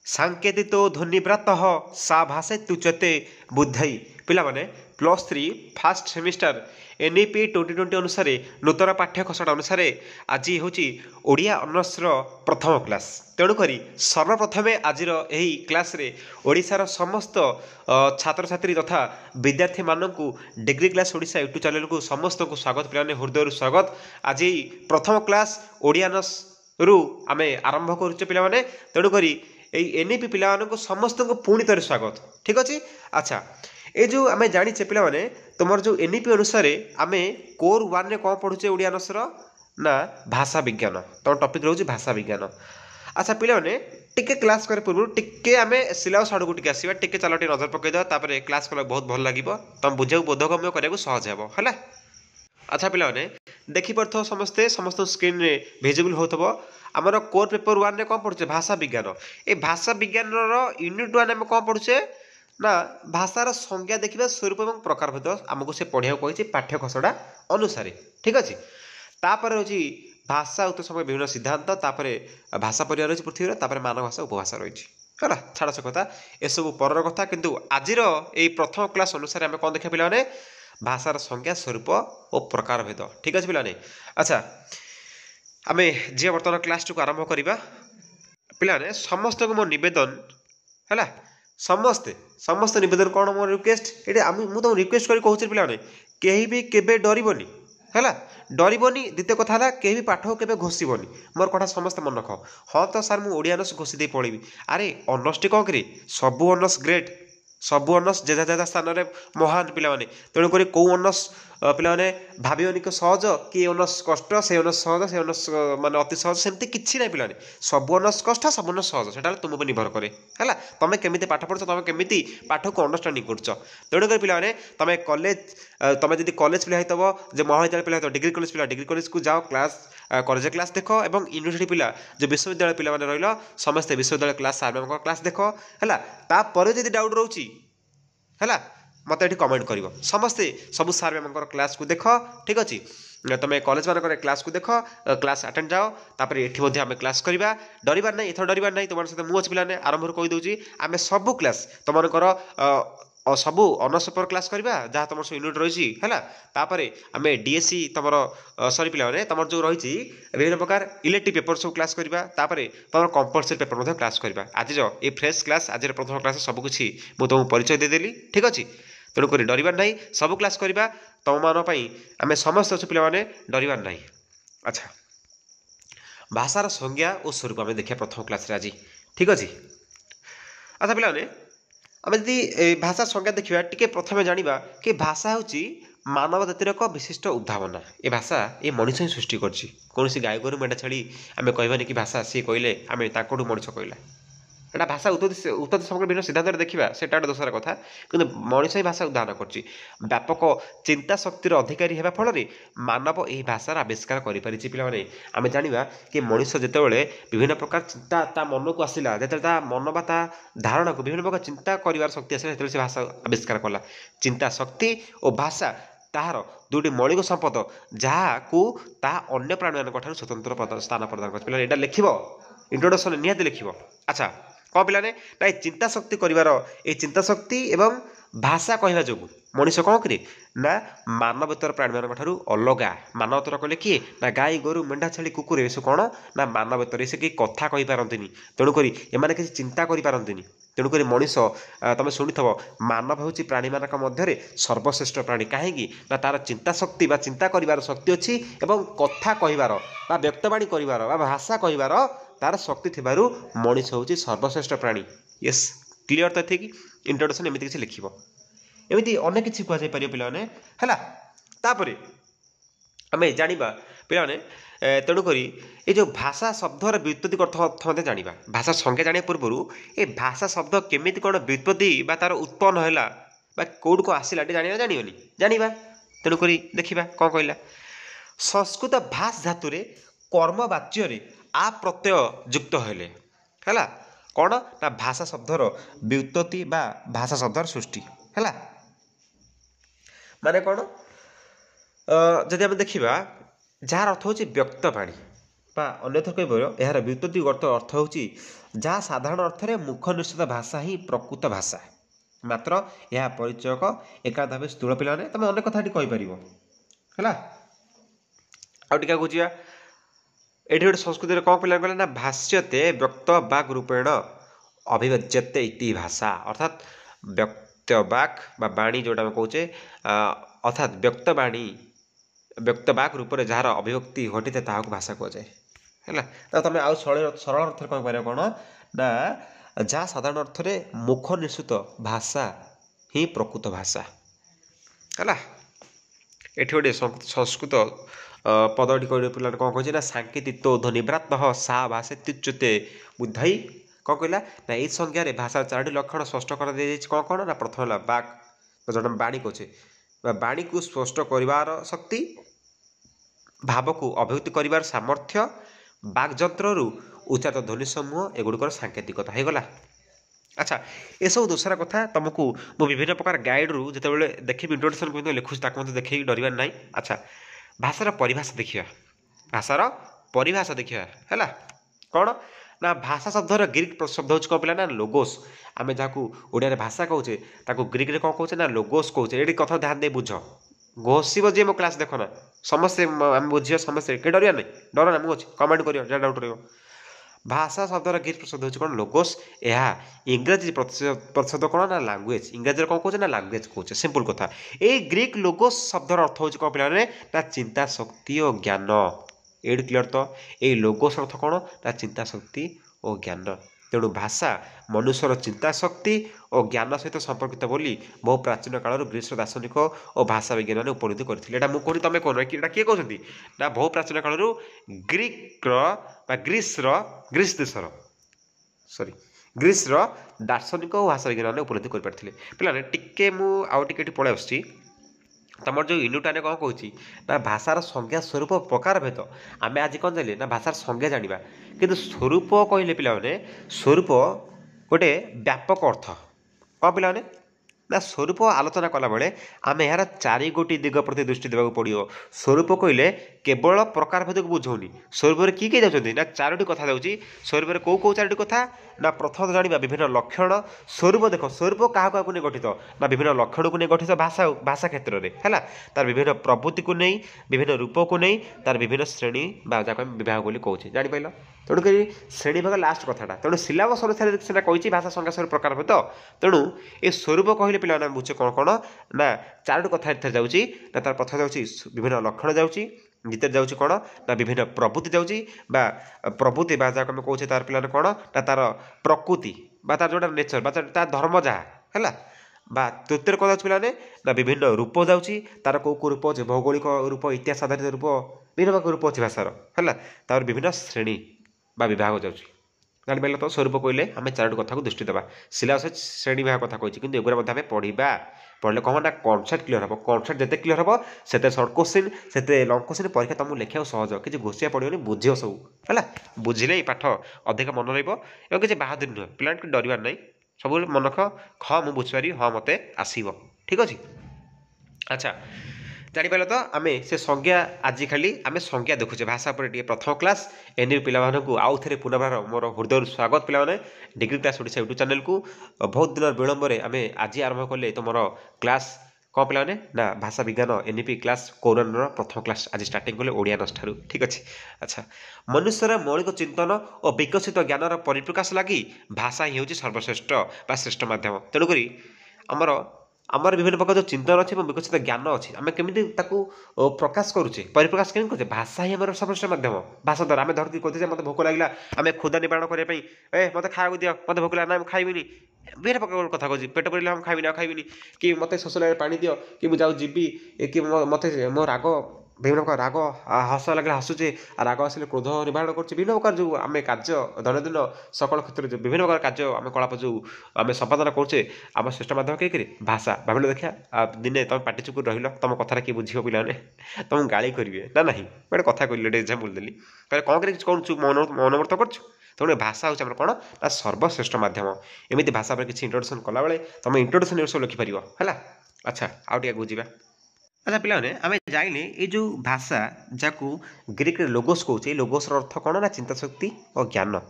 सांकेतितो ध्वनिव्रात सा भाषे तुचते बुद्धई पिलाने +3 फास्ट सेमिस्टर एनईपी 2020 अनुसार नूतन पाठ्य खसड़ा अनुसार आज हूँ ओडिया ऑनर्सर प्रथम क्लास तेणुक सर्वप्रथमे आज क्लास रे ओडिशार समस्त छात्र छात्री तथा विद्यार्थी मानक degree class Odisha YouTube channel को समस्त को स्वागत पिलाने हृदय स्वागत आज प्रथम क्लास ओडिया ऑनर्स रु आम आरंभ करुचे पिलाने तेणुक एनईपी पिला समस्त को पुणी थोड़े स्वागत ठीक अच्छे। अच्छा ये जो आम जाचे पे तुम जो एनईपी अनुसार आम कोर 1 रे कौन पढ़ुचे ओडिया ऑनर्सर ना भाषा विज्ञान तुम टॉपिक रोचे भाषा विज्ञान। अच्छा पे टिके क्लास करे पूर्व टिके आम सिलेबस आड़ को टिके आसवा टिके चलो टे नजर पकईदे क्लास कले बहुत भल लगे तुम बुझे बोधगम्य करने सहज हे। अच्छा पे देखिपे समस्ते समस्त स्क्रीन रे विजिबल हो आमर कोर पेपर 1 रे कौन पढ़ुचे भाषा विज्ञान ए भाषा विज्ञान यूनिट 1 आम कौन पढ़ुचे ना भाषार संज्ञा देखा स्वरूप और प्रकार भेद आमको से पढ़िया कही पाठ्य खसड़ा अनुसार ठीक अच्छे। तापर हूँ भाषा उत समय विभिन्न सिद्धांत तापर भाषा परिवार रही पृथ्वी तापर मानव भाषा उपभाषा रही है छाड़ से कथा एसबू पर कथा किंतु आज प्रथम क्लास अनुसार आम कौन देखा पे भाषार संज्ञा स्वरूप और प्रकार भेद ठीक अच्छे पे। अच्छा आम जी बर्तमान क्लास को आरंभ करवा पे समस्त को मो नवेदन है समस्ते समस्त नवेदन कौन मो रिक्वेस्ट ये मुझे रिक्वेस्ट कर कहूँ पे कहीं भी केबे डरबनी है डरबनी द्वितीय कथा है कहीं भी पाठ को केबे घोषबनी मोर कथा समस्त मन रख हाँ तो सार मुझे ओडिया ऑनर्स घोषी दे पढ़ी अरे ऑनर्स टी कौन करी सबू ऑनर्स ग्रेट सबू ऑनर्स जेजा जेजा स्थान में महान पिलाने तेणुक कौ ऑनर्स पिलाने भावन कि सहज कि ऑनर्स कष्ट से ऑनर्स सहज से ऑनर्स माने अति सहज सेमती किसी ना पिलाने सब ऑनर्स कष्ट सब ऑनर्स सहज से तुम पर निर्भर करे है तुम केमी पाठ पढ़ तुम केमी पाठ को अंडरस्टांडिंग कर तेणुक पिलाने तुम कॉलेज तुम जब कॉलेज पिला हो जो महाविद्यालय पिला हो डिग्री कॉलेज को जाओ क्लास कॉलेज क्लास देख और यूनिवर्सिटी पिला जो विश्वविद्यालय पिला रहा समस्ते विश्वविद्यालय क्लास सार मैम क्लास देख है जब डाउट रोची है मत ये कमेंट कर समस्ते सब सार मैम क्लास को देख ठीक अच्छे तुम कॉलेज मान क्लास को देख क्लास अटेंड जाओ तापर ये आम क्लास करवा डरबार ना एथर डरबार ना तुम सहित मुझे पिलाने आरंभ कहीदे आम सबू क्लास तुमर सबू ऑनर्स पेपर क्लास करवा जहाँ तुम यूनिट रही है तापर आम डीएससी तुम सरी पे तुम जो रही विभिन्न प्रकार इलेक्टिव पेपर सब क्लास करवा तापर तुम कंपलसरी पेपर क्लास करवा आज ये फ्रेश क्लास आज प्रथम क्लास सबकि मुझे तुमको परिचय देदेली ठीक अच्छे तेणुक डरबार ना सब क्लास करवा तुम मानी आम समस्त अच्छे पे डरबार ना। अच्छा भाषार संज्ञा और स्वरूप आम देखा प्रथम क्लास आज ठीक अच्छे। अच्छा पे आम जी भाषा संज्ञा देखा टी प्रथम जाना कि भाषा हूँ मानव जातिर एक विशिष्ट उद्भावना ये भाषा ये मनीष ही सृष्टि कौन गाय गोरु मेढ़ा छाड़ी आम कहबानी कि भाषा सी कहले आम मनीष कहला एटा भाषा उत्पत्ति समग्र भिन्न सिद्धांत देखा से दोसर कथा कि मनीष ही भाषा उद्धारण कर व्यापक चिंता शक्तिर अधिकारी होगा फल मानव यही भाषार आविष्कार करें आम जाना कि मनीष जितेबाला विभिन्न प्रकार चिंता ता मन को आसला जो मन बा धारणा को विभिन्न प्रकार चिंता कर शक्ति आसला से भाषा आविष्कार कला चिंता शक्ति और भाषा ताहार दुटी मौलिक संपद जहाँ को अन्य प्राणी मान स्वतंत्र स्थान प्रदान कर यहाँ लिख इंट्रोडक्शन निहाती लिख। अच्छा कौन पिलाने ना चिंता शक्ति कर चिंता शक्ति एवं भाषा कहवा जो मनीष कौन करे ना मानवतर प्राणी मान अलग मानवतर कहले किए ना गाई गोरु मेढ़ा छेली कुकुर ये सब कौन ना मानवतर से कि कथा कही पारती तेणुक एम किसी चिंता करें तेणुक मनीष तुम शुणी थो मानव हूँ प्राणी मान मध्य सर्वश्रेष्ठ प्राणी कहीं ना तार चिंता शक्ति बा चिंता कर शक्ति अच्छी एवं कथा कहबार व्यक्तवाणी कर भाषा कहबार तार शक्ति थिबारु मनीष हूँ सर्वश्रेष्ठ प्राणी। यस क्लीयर तो थी इंट्रोडक्शन एमती किसी लिख एमती अनेक किसी कहुई पार पे तापर आम जाना पे तेणुक ये जो भाषा शब्दर व्युत्पत्ति अर्थ जाना भाषा संज्ञा जाना पूर्व ये भाषा शब्द केमी कौन व्युत्पत्ति तार उत्पन्न है कौट को आसला जाना जाननी जाना तेणुक देखा कौन कहला संस्कृत भाष धातु कर्मवाच्य आ प्रत्यय युक्त है कौन ना भाषा शब्दर व्युत्पत्ति बा भाषा शब्दर सृष्टि है माने कौन जदि आम देखा जार अर्थ हूँ व्यक्तवाणी बा अन्यथा कह यार व्युत्पत्तिगत अर्थ होची जहाँ साधारण अर्थ में मुख निश्चित भाषा ही प्रकृत भाषा मात्र यह परिचयक एका भाव स्थूल पिला तुम अनेक कथा कहीपर है आगे बुझा ये गोटे संस्कृति कौन पिला कहले ना भाष्यते व्यक्त वाक् रूपेण अभिव्यज्यते इति भाषा अर्थात व्यक्त वाक् बा वाणी जोटा कहे अर्थात व्यक्त वाक् रूप से जार अभिव्यक्ति घटी था भाषा कहुए है तुम आउ सरल अर्थ कौन कर कौन ना जहाँ साधारण अर्थ में मुख निश्चित भाषा ही प्रकृत भाषा है ये गोटे संस्कृत पदटी कह पिला कौन कहे ना सांकेतित्व ध्वनिव्रात सा भाषेत्युच्यते बुद्धि कौन कहला ना यही संज्ञा भाषा 4टी लक्षण स्पष्ट कर दी जाए कौन कौन ना प्रथम है वाक् जो वाणी कहे वाणी को स्पष्ट कर शक्ति भाव को अभिव्यक्ति कर सामर्थ्य वाक्यंत्र उच्चारित ध्वनि समूह एगुड़िकर सांकेतिकता होगला अच्छा ये सब दूसरा कथा तुमको मु विभिन्न प्रकार गाइड रु जिते देखी इंट्रोडक्शन को लिखुची ताक मत देखिए डरबार ना अच्छा भाषार परिभाषा देखिए भाषार परिभाषा देखिए है कौन ना भाषा शब्दर ग्रीक शब्द हूँ कौन पिला ना लोगोस आम जहाँ ओडिया भाषा कहे ताको ग्रीक रे कौन कहे ना लोगोस कहे ये कथा ध्यान दे बुझ घोषिब जी मो क्लास देख ना समस्ते आम बुझे समस्ते किए डर नहीं डर ना मुझे कमेंट कर जहाँ डाउट रही भाषा शब्दर ग्रीक शब्द हूँ कौन लोगोस यह इंग्राजी प्रतिशत कौन ना लांगुएज इंग्राजी कौन कहे ना लांगुएज कहे सिंपल कथा ये ग्रीक लोगोस शब्दर अर्थ हूँ कौन पिला ना चिंता शक्ति और ज्ञान ये क्लीयर तो ये लोगोस अर्थ कौन ना चिंता शक्ति और ज्ञान तेणु भाषा मनुष्यर चिंता शक्ति और ज्ञान सहित संपर्कित बोली बहु प्राचीन काल ग्रीस दार्शनिक और भाषा विज्ञान मैंने उपलब्धि करते मुझे तुम कौन किए कहते ना बहु प्राचीन काल ग्रीक ग्रीस देशर सॉरी ग्रीस दार्शनिक और भाषा विज्ञान मैंने उपलब्धि कर पारे टिके मुझे पलि आसुच्छी तुम जो यूनिट आने कौन कौन ना भाषार संज्ञा स्वरूप प्रकार भेद आम आज कौन जाने ना भाषार संज्ञा जाना कि स्वरूप कहले पे स्वरूप गोटे व्यापक अर्थ कौन पे ना स्वरूप आलोचना कला बेले आम यार 4 गोटी दिग प्रति दृष्टि देवाक पड़ो स्वरूप कहले केवल प्रकार भेद को बुझौनी स्वरूप में किए जाती ना 4टी कथा जाऊँगी स्वरूप में कौ 4टी कथा ना प्रथम जाना विभिन्न लक्षण स्वरूप देख स्वरूप क्या नहीं गठित ना विभिन्न लक्षण को नहीं गठित भाषा क्षेत्र में है तार विभिन्न प्रवृत्ति को नहीं विभिन्न रूप को नहीं तार विभिन्न श्रेणी जहाँ विभाग बोली कहे जापार तेणुक श्रेणी भाग लास्ट कथाटा तेणु सिलेबस अनुसार सीना कही भाषा संज्ञा स्वरूप प्रकार भेद तेणु ये स्वरूप कहले पे बुझे कौन कौन ना 4टी कथा जाऊँगी ना तार प्रथम जाऊँगी विभिन्न लक्षण जाऊँगी द्वितीय जाऊँगी कौन ना विभिन्न प्रवृत्ति जाऊँगी प्रवृत्ति जहाँ आम कहे तार पे कौन ना तार प्रकृति तार जोटा नेचर तार धर्म जहाँ है तृतीय कौन जाऊँ पे ना विभिन्न रूप जाऊँगी तार कौ रूप अच्छे भौगोलिक रूप इतिहास आधारित रूप विभिन्न प्रकार रूप अच्छे भाषार है तार विभिन्न श्रेणी विभाग जाऊँगी जापारे तो स्वरूप कहले आम 4टी कथा को दृष्टि देवा सिलेबस श्रेणी विभाग कथा कही कि एगुरा आम पढ़ा पढ़ले कौन ना कनसेप्ट क्लीयर हम कनसेप्ट जिते क्लीयर हम से सर्ट क्वेश्चन से लंग क्वेश्चन परीक्षा तुमको लिखा सहज कि घोषिया पड़ोनी बुझ सब है बुझिले पाठ अधिक मन रहा किसी बाहादुर नुहे पिला डरबार नहीं सब मन ख मुझे बुझीपारि हाँ मत आसब ठीक अच्छे अच्छा जापार तो आम से संज्ञा आज खाली आम संज्ञा देखुचे भाषा पर प्रथम क्लास एने पिला आउ थे पुनर्बार मोर हृदय स्वागत पिला degree class Odisha YouTube channel को बहुत दिन विलंब आम आज आरंभ कले तुम क्लास कौन पे ना भाषा विज्ञान एनईपी क्लास कोरोन प्रथम क्लास आज स्टार्टिंग कले ओडिया नष्ठार ठीक अच्छे अच्छा मनुष्यर मौलिक चिंतन और विकसित ज्ञानर परिप्रकाश लगी भाषा ही हूँ सर्वश्रेष्ठ श्रेष्ठ मध्यम तेणुक आमर विभिन्न प्रकार जो चिंतन अच्छे विकसित ज्ञान अच्छे आम केमी प्रकाश करुचे परिप्रकाश केमी करुचे भाषा ही आम सर्वश्रेष्ठ मध्यम भाषा द्वारा आम धरती कहते मत भोक लगे आम क्षुदा निवारण करने मत खाया दियो मत भोक लगे ना खाइबिनी विभिन्न प्रकार कथा कहे पेट पड़े हम खाइबिनी कि मत शोष लगे पानी दियो कि मुझे जीवी कि मत मो राग विभिन्न प्रकार राग हस लगे हसुचे राग आसले क्रोध निवारण कर विभिन्न प्रकार जो आम कार्य दैनन्दिन सकल क्षेत्र जो विभिन्न प्रकार कार्य आम कलाप जो आम संपादन करुचे आम श्रेष्ठ माध्यम कहीकि भाषा भाविल देखा दिने तुम पाटी चुप रही तुम कथा किए बुझ पे तुम गाड़ी करेंगे ना ना मैं कथा कहली एक्जाम्पल देली कौन कर मनोवर्त कर तेणु भाषा हूँ कौन ना सर्वश्रेष्ठ मध्यम एमती भाषा पर किसी इंट्रोडक्शन कला बेले तुम इंट्रोडक्शन सब लिखिपार है अच्छा आउ टे बुझा अच्छा पिलाने आम जाइने ये जो भाषा जाकू ग्रीक लोगोस कौचे लोगोस अर्थ कौन ना चिंता शक्ति और ज्ञान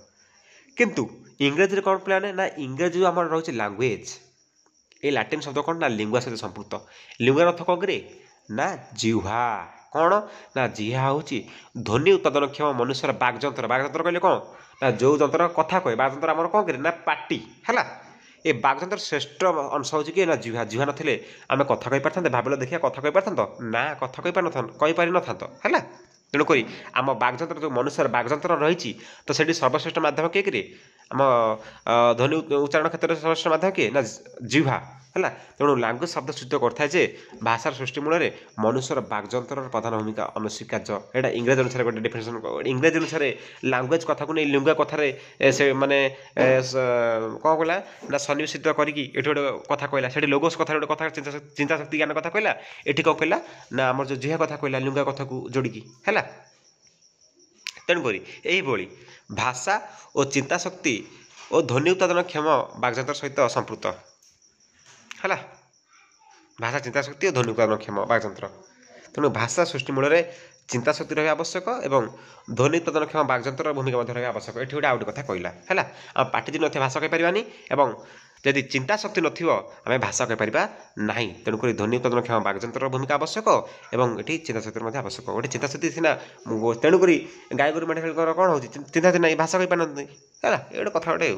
किंतु इंग्रेजी कौन पिलाने ना इंग्रेजी जो आम रोचे लैंग्वेज ये लाटिन शब्द कौन ना लिंगुआ सहित संपृक्त लिंगुआर अर्थ कौन करे ना जिह्वा कौन ना जिह्वा हूँ ध्वनि उत्पादनक्षम मनुष्यर बागजंत्र कहले कौन ना जो जंत्र कथा कहे बागजंत्र आम कौन करे ना पाटी है ए बागजंत्र श्रेष्ठ अंश हूँ कि ना जिह्वा जिह्वा नथिले आम कथा कही पारते भाविल देखिए कथा कही पारत ना कथा कही पारि न है तेणुक आम बागजंत्र जो मनुष्यर बागजंत्र रही तो से सर्वश्रेष्ठ माध्यम किए आम ध्वनि उच्चारण क्षेत्र में सर्वश्रेष्ठ माध्यम किए ना जिह्वा है तेणु लैंग्वेज शब्द सूचित करए भाषार सृष्टि मूल में मनुष्यर बागजंत्र प्रधान भूमिका अनस्वीकार्य यहाँ इंग्रेजी अनुसार गोटे डेफिनेसन इंग्रेजी अनुसार लैंग्वेज कथा को नहीं लिंगुआ कथार से माने कौन कहला ना सन्निवेशित करके गोटे कथा कहला से लोगोस कथा गोटे कथा चिंता शक्ति ज्ञान कथा कहला ये कौन कहला ना आम जो जिह्वा कथा कहला लिंगुआ कथा को जोड़िकी है तेणुक यही भाषा और चिंता शक्ति और ध्वनि उत्पादन क्षम बागजंत्र सहित संपृक्त है भाषा चिंता शक्ति और ध्वनि उत्पादन क्षम बागजंत्र तेणु भाषा सृष्टि मूल में चिंता शक्ति रहा आवश्यक और ध्वनि उत्पादन क्षम बागजंत्र भूमिका रहा आवश्यक ये गोटे आउट कथा कहला है आम पाटी न भाषा कहींपारानी और जदि चिंता शक्ति नमें भाषा कहींपार ना तेणुक ध्वनि उत्पादन क्षम बागजंत्र भूमिका आवश्यक और ये चिंता शक्ति आवश्यक गोटे चिंता शक्ति सीना तेणुक गाय गोरु मेढ़ कौन हो चिंता शक्ति ना भाषा कही पारती है ये गोटे कथा गोटे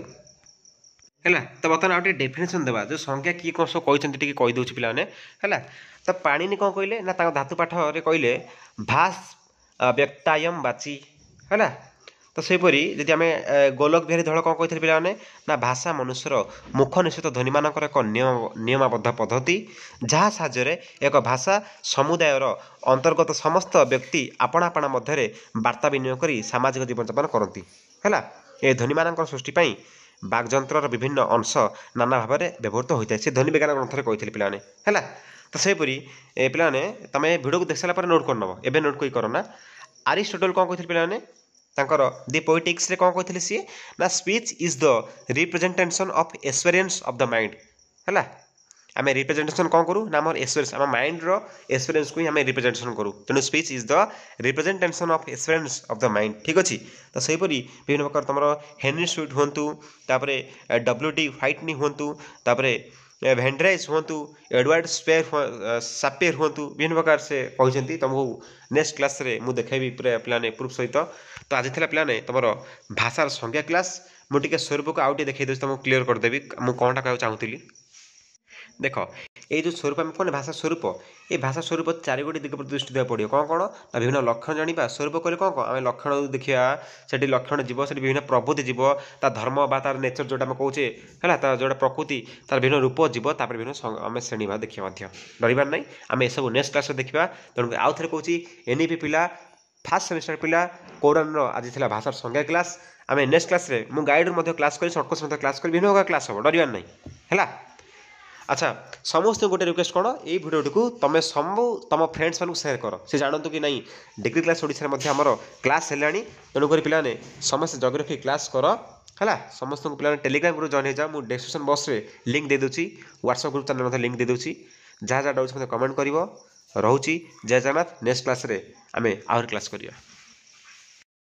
है तो बर्तमान आउ डेफिनेसन देवा जो संज्ञा किए कौन सब कहते कहीदे पाने है तो पाणिनि कौन कहले ना धातु पाठ में कहले भाष व्यक्तायम बाची है तो सेपरी जदि आम गोलक बिहारी धड़ कौन कहते पाने ना भाषा मनुष्यर मुख निश्चित ध्वनि मान एक नियमाबद्ध पद्धति जहाँ साहाय्य एक भाषा समुदायर अंतर्गत समस्त व्यक्ति आपण आपण मध्य वार्ता विनिमय कर सामाजिक जीवन यापन करती है ये ध्वनि मान सृष्टि बागजंत्र विभिन्न अंश नाना भाव में व्यवहृत होता है से ध्वनि विज्ञान ग्रंथ कहते पाने है तो सेपरी पाने तुम भिडियो को देख सारा नोट कर नब एवं नोट करना अरिस्टोटल कौन कहते पाने तांकर दि पोएटिक्स रे कौन कहते सी ना speech is the representation of experience of the mind है आम रिप्रेजेंटेशन कौन करूँ ना आम एक्सपीरियंस आम माइंड रो एक्सपीरियंस को ही आम रिप्रेजेंटेशन करूँ तेणु speech is the representation of experience of the mind ठीक अच्छे तो सेपरी विभिन्न प्रकार तुम हेनरी स्वीट हूँ तापर W.D. व्हाइटनी हूँ तापर भेंड्राइस हूँ एडवर्ड सापेर हूँ विभिन्न प्रकार से कहते तुमको नेक्स्ट क्लास रे मुझे देखेबी पूरा पाने प्रूफ सहित तो आज था पाने तुम भाषार संज्ञा क्लास मुझे स्वरूप को आउटे देखी तुमको क्लीयर करदेवी मुझे कौनटा कहना चाहूँगी देख ये जो स्वरूप आम कौन भाषा स्वरूप ये भाषा स्वरूप चार गोटी दिग प्रति दृष्टि देवा पड़ो कौन कौन ना विभिन्न लक्षण जाना स्वरूप कहले कौन कौन आम लक्षण देखा से लक्षण जीव से विभिन्न प्रवृत्ति जीव ता धर्म बा तार नेचर जोटा आम कौचे है जोटा प्रकृति तार विभिन्न रूप जीव तापर विभिन्न आम श्रेणी भाव देखा डरबार ना आम ये सब नेक्स्ट क्लास देखा तेणुक आउ थे कहूँ एनईपी पिला फास्ट सेमिस्टर पिला कोरान आज था भाषार संज्ञा क्लास आम नेक्स्ट क्लास रे मु गाइड क्लास कर सर्टकोर्स क्लास कर विभिन्न क्लास हम डरबार ना है अच्छा समस्त गोटे रिक्वेस्ट कौन ये भिडियो को तुम सब तुम फ्रेंड्स मानक सेयार कर से जानतु कि नहीं डिग्री क्लास ओडिशा में आमर क्लास है तेणुक पाने समस्त जोग्राफी क्लास कर है समस्त पे टेलीग्राम ग्रुप जॉइन हो जाओ मुझे डिस्क्रिप्शन बॉक्स रे लिंक दे दूची व्हाट्सएप ग्रुप चैनल लिंक दे दूची जहाँ जहाँ डाउट्स कमेंट कर रोची जय जगन्नाथ नेक्स्ट क्लास रे आम आहरी क्लास करिया।